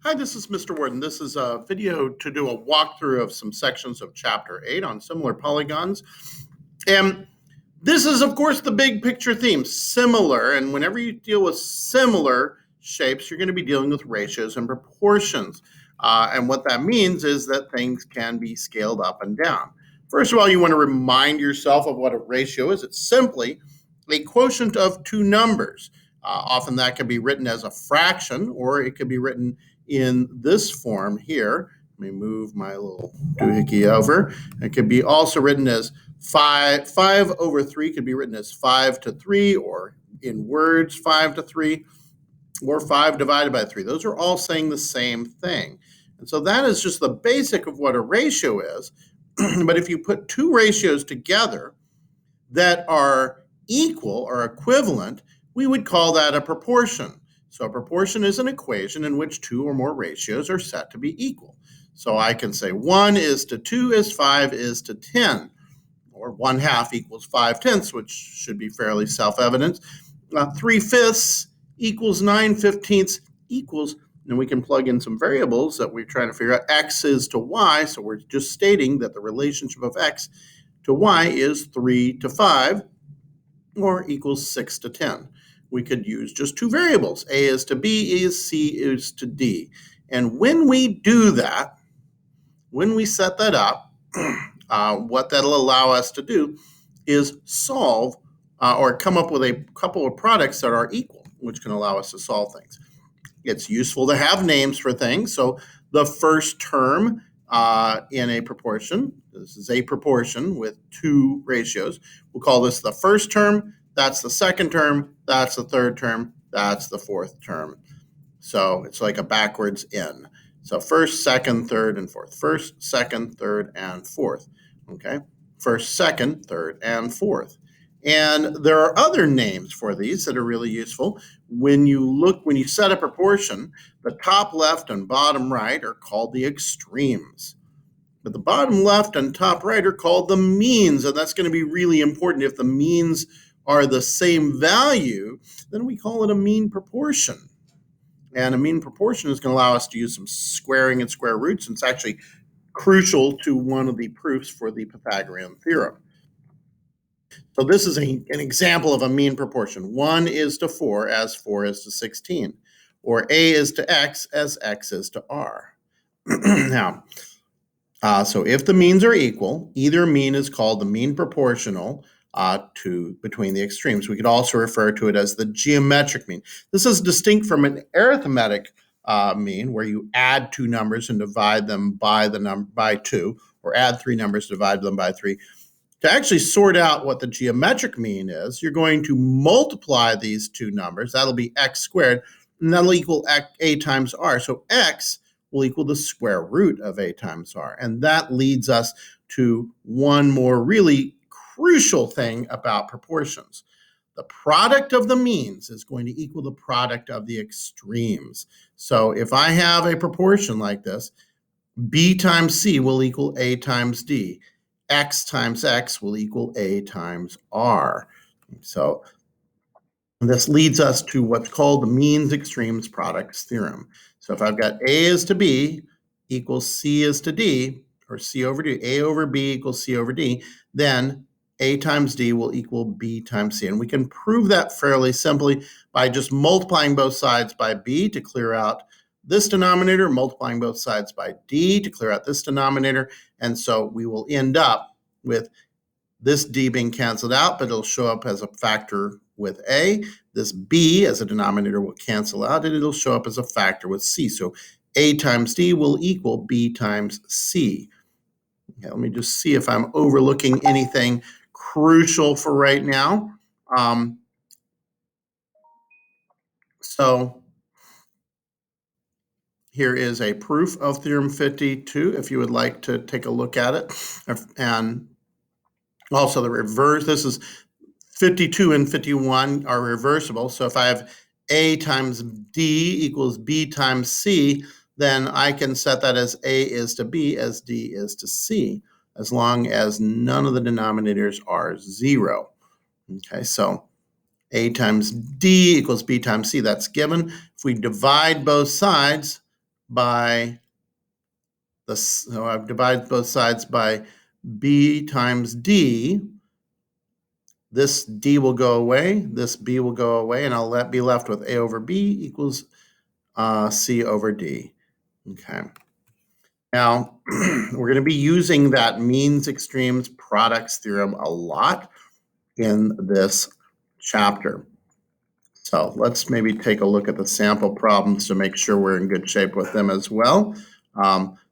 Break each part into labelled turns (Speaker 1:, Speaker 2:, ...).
Speaker 1: Hi, this is Mr. Warden. This is a video to do a walkthrough of some sections of Chapter 8 on similar polygons. And this is, of course, the big picture theme, similar. And whenever you deal with similar shapes, you're going to be dealing with ratios and proportions. And what that means is that things can be scaled up and down. First of all, you want to remind yourself of what a ratio is. It's simply a quotient of two numbers. Often that can be written as a fraction, or it could be written in this form here. Let me move my little doohickey over. It could be also written as 5 over 3 could be written as 5 to 3, or in words 5 to 3, or 5 divided by 3. Those are all saying the same thing. And so that is just the basic of what a ratio is. But if you put two ratios together that are equal or equivalent, we would call that a proportion. So a proportion is an equation in which two or more ratios are set to be equal. So I can say 1 is to 2 is 5 is to 10, or 1/2 equals 5/10, which should be fairly self-evident. 3/5 equals 9/15 equals, and we can plug in some variables that we're trying to figure out. X is to Y, so we're just stating that the relationship of X to Y is 3 to 5, or equals 6 to 10. We could use just two variables. A is to B, C is to D. And when we do that, when we set that up, what that'll allow us to do is solve or come up with a couple of products that are equal, which can allow us to solve things. It's useful to have names for things. So the first term in a proportion, this is a proportion with two ratios. We'll call this the first term. That's the second term. That's the third term. That's the fourth term. So it's like a backwards N. So first, second, third, and fourth. First, second, third, and fourth. Okay. First, second, third, and fourth. And there are other names for these that are really useful. When you set a proportion, the top left and bottom right are called the extremes. But the bottom left and top right are called the means, and that's going to be really important. If the means are the same value, then we call it a mean proportion. And a mean proportion is going to allow us to use some squaring and square roots, and it's actually crucial to one of the proofs for the Pythagorean theorem. So this is an example of a mean proportion. 1 is to 4 as 4 is to 16, or A is to X as X is to R. Now, so if the means are equal, either mean is called the mean proportional to between the extremes. We could also refer to it as the geometric mean. This is distinct from an arithmetic mean, where you add two numbers and divide them by 2, or add three numbers, divide them by 3. To actually sort out what the geometric mean is, you're going to multiply these two numbers. That'll be x squared, and that'll equal a times r. So x will equal the square root of a times r. And that leads us to one more really crucial thing about proportions. The product of the means is going to equal the product of the extremes. So if I have a proportion like this, b times c will equal a times d. X times x will equal a times r. So this leads us to what's called the means extremes products theorem. So if I've got a is to b equals c is to d, or c over d, a over b equals c over d, then a times d will equal b times c. And we can prove that fairly simply by just multiplying both sides by b to clear out this denominator, multiplying both sides by d to clear out this denominator. And so we will end up with this d being canceled out, but it'll show up as a factor with a. This b as a denominator will cancel out, and it'll show up as a factor with c. So a times d will equal b times c. Okay, let me just see if I'm overlooking anything crucial for right now. So here is a proof of Theorem 52, if you would like to take a look at it. And also the reverse, this is 52 and 51 are reversible. So if I have A times D equals B times C, then I can set that as A is to B as D is to C, as long as none of the denominators are 0. Okay, so A times D equals B times C, that's given. If we divide both sides by so I've divided both sides by b times d. This d will go away, this b will go away, and I'll be left with a over b equals c over d. Okay. Now, we're going to be using that means extremes products theorem a lot in this chapter. So let's maybe take a look at the sample problems to make sure we're in good shape with them as well.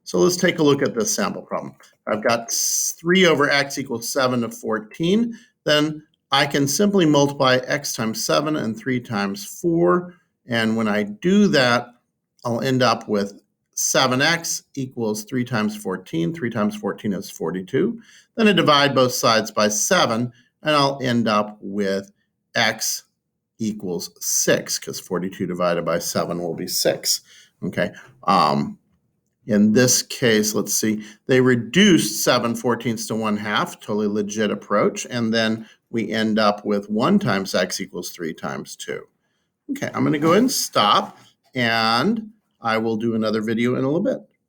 Speaker 1: So let's take a look at this sample problem. I've got 3 over x equals 7 to 14. Then I can simply multiply x times 7 and 3 times 4. And when I do that, I'll end up with 7x equals 3 times 14. 3 times 14 is 42. Then I divide both sides by 7, and I'll end up with x equals 6, because 42 divided by 7 will be 6. Okay. In this case, let's see, they reduced 7/14 to 1/2, totally legit approach, and then we end up with 1 times x equals 3 times 2. Okay, I'm going to go ahead and stop, and I will do another video in a little bit.